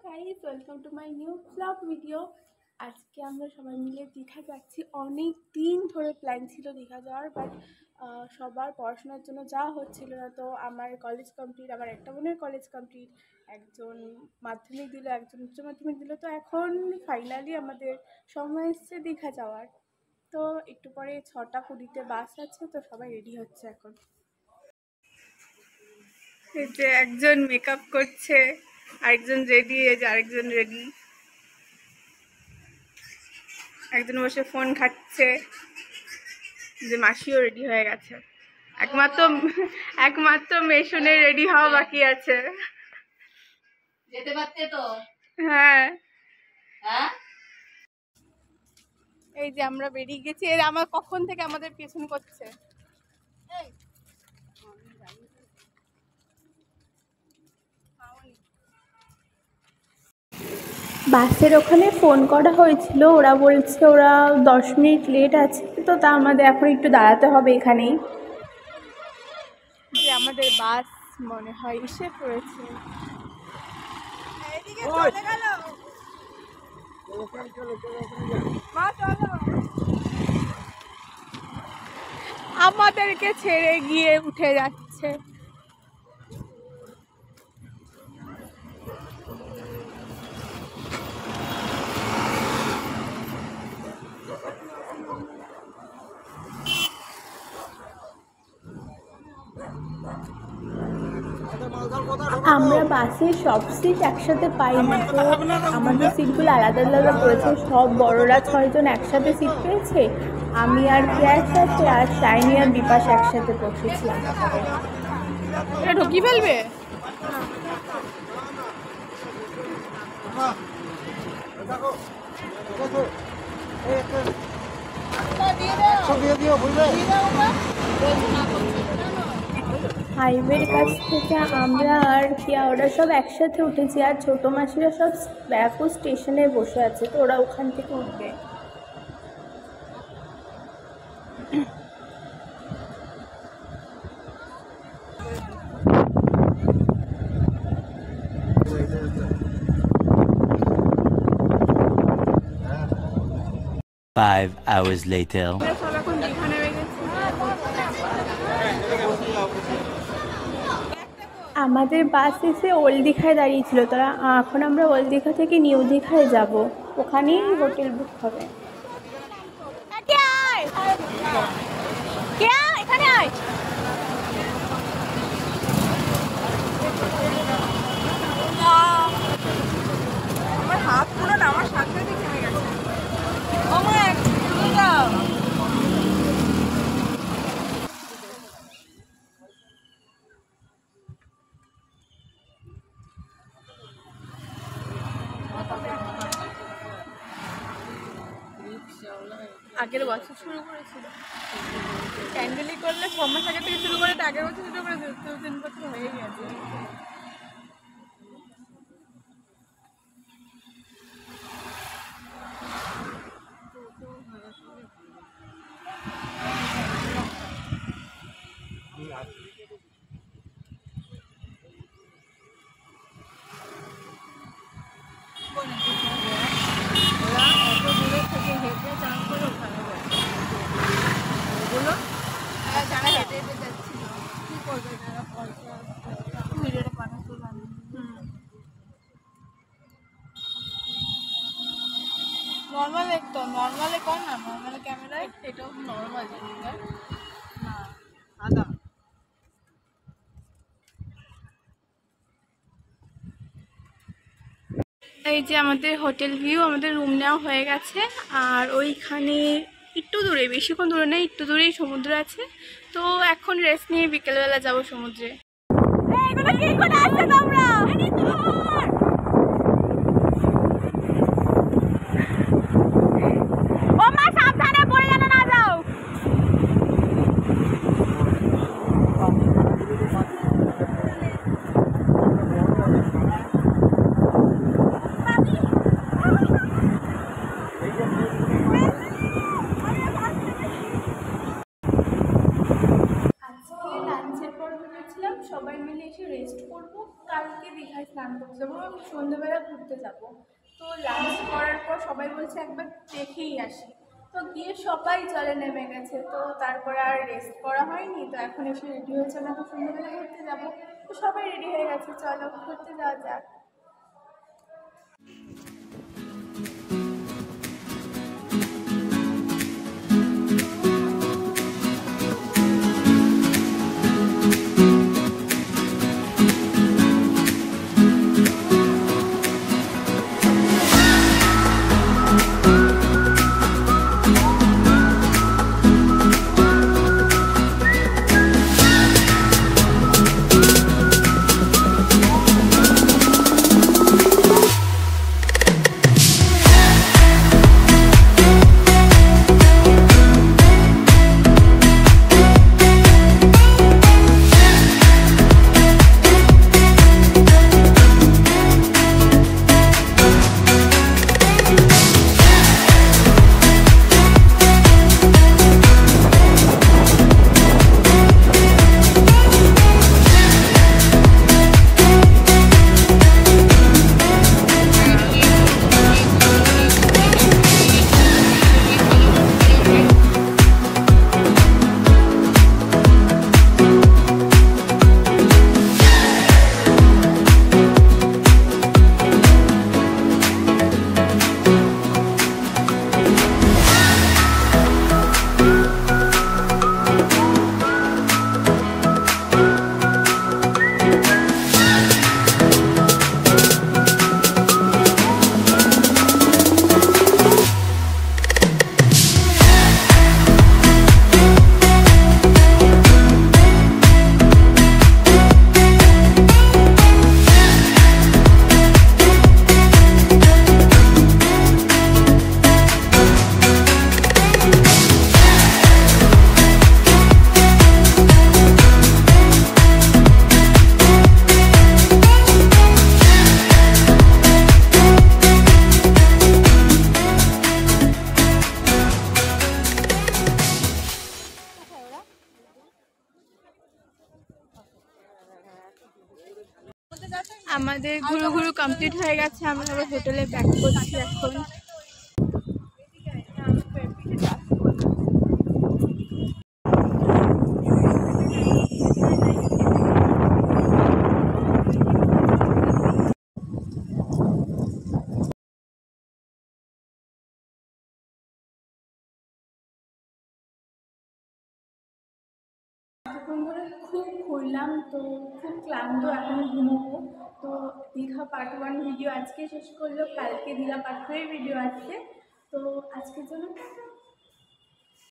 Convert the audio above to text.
Guys, welcome to my new blog video. আজকে আমরা সবাই মিলে দীঘা যাচ্ছি। অনেক দিন ধরে প্ল্যান ছিল দীঘা যাওয়ার, বাট সবার পড়াশোনার জন্য যাওয়া হচ্ছিল না। তো আমার কলেজ কমপ্লিট, আমার একটা বোনের কলেজ কমপ্লিট, একজন মাধ্যমিক দিল, একজন উচ্চ মাধ্যমিক দিল। তো এখন ফাইনালি আমাদের সময় এসছে দীঘা যাওয়ার। তো একটু পরে 6:20 বাস আছে, তো সবাই রেডি হচ্ছে এখন। এই যে একজন মেকআপ করছে, আরেকজন রেডি, এই যে আরেকজন রেডি, একজন বসে ফোন ঘাটছে, যে মাসিও রেডি হয়ে গেছে। একমাত্র মেশনের রেডি হওয়া বাকি আছে। যেতে পারতে তো। হ্যাঁ, হ্যাঁ, এই যে আমরা বেরিয়ে গেছি। এর আমার কখন থেকে আমাদের পেছন করছে। বাসের ওখানে ফোন করা হয়েছিল, ওরা বলছে ওরা 10 মিনিট লেট আছে, তো তা আমাদের এখন একটু দাঁড়াতে হবে এখানেই। যে আমাদের বাস মনে হয় এসে পড়েছে। আমাদেরকে ছেড়ে গিয়ে উঠে যাচ্ছে। আমরা বাসে সব সিট একসাথে পাইনি, তো আমাদের সিটগুলো আলাদা আলাদা করেছে। সব বড়রা 6 জন একসাথে সিট পেয়েছে, আমি আর কে একসাথে, আর শাইনি আর বিপাশ একসাথে বসেছিলাম। এটা ঢুকি ফেলবে। হাইওয়ের কাছ থেকে আমরা আর কিয়া ওরা সব একসাথে উঠেছি, আর ছোটো মাসিরা সব ব্যারাকপুর স্টেশনে বসে আছে, তো ওরা ওখান থেকে উঠবে। Five hours later. আমাদের বাস এসে ওল্ড দীঘায় দাঁড়িয়েছিল, তারা এখন আমরা ওল্ড দীঘা থেকে নিউ দীঘায় যাব, ওখানেই হোটেল বুক হবে। এখানে আয়। আমার হাত পুরো না, আমার সাথে থেমে গেছে। আগের বছর শুরু করেছিল, ক্যান্ডেলি করলে 6 মাস আগে থেকে শুরু করে, তো আগের বছর শুরু করেছিল, 2-3 বছর হয়ে গেছে। নর্মাল একটু নর্মালে কর না, নর্মাল ক্যামেরায় এটাও নর্মাল জিনিস না, আদা। এই যে আমাদের হোটেল ভিউ, আমাদের রুম নেওয়া হয়ে গেছে, আর ওইখানে একটু দূরে, বেশিক্ষণ দূরে নেই, একটু দূরেই সমুদ্র আছে। তো এখন রেস্ট নিয়ে বিকেলবেলা যাবো সমুদ্রে। সবাই মিলে এসে রেস্ট করবো, কালকে দীঘায় স্নান করতে যাবো, আমি সন্ধ্যেবেলা ঘুরতে যাবো। তো লাঞ্চ করার পর সবাই বলছে একবার দেখেই আসি। তো গিয়ে সবাই জলে নেমে গেছে, তো তারপরে আর রেস্ট করা হয়নি। তো এখন এসে রেডি হয়েছে, না তো সন্ধ্যেবেলা ঘুরতে যাবো। তো সবাই রেডি হয়ে গেছে, চলো ঘুরতে যাওয়া যাক। আমাদের ঘুরু ঘুরু কমপ্লিট হয়ে গেছে, আমরা আবার হোটেলে ব্যাক করছি এখন। এতক্ষণ ধরে খুব ঘুরলাম, তো খুব ক্লান্ত, এখন ঘুমোবো। তো দীঘা পার্ট 1 ভিডিও আজকে শেষ করলো, কালকে দীঘা পার্ট 2 ভিডিও আসছে। তো আজকের জন্য টাটা।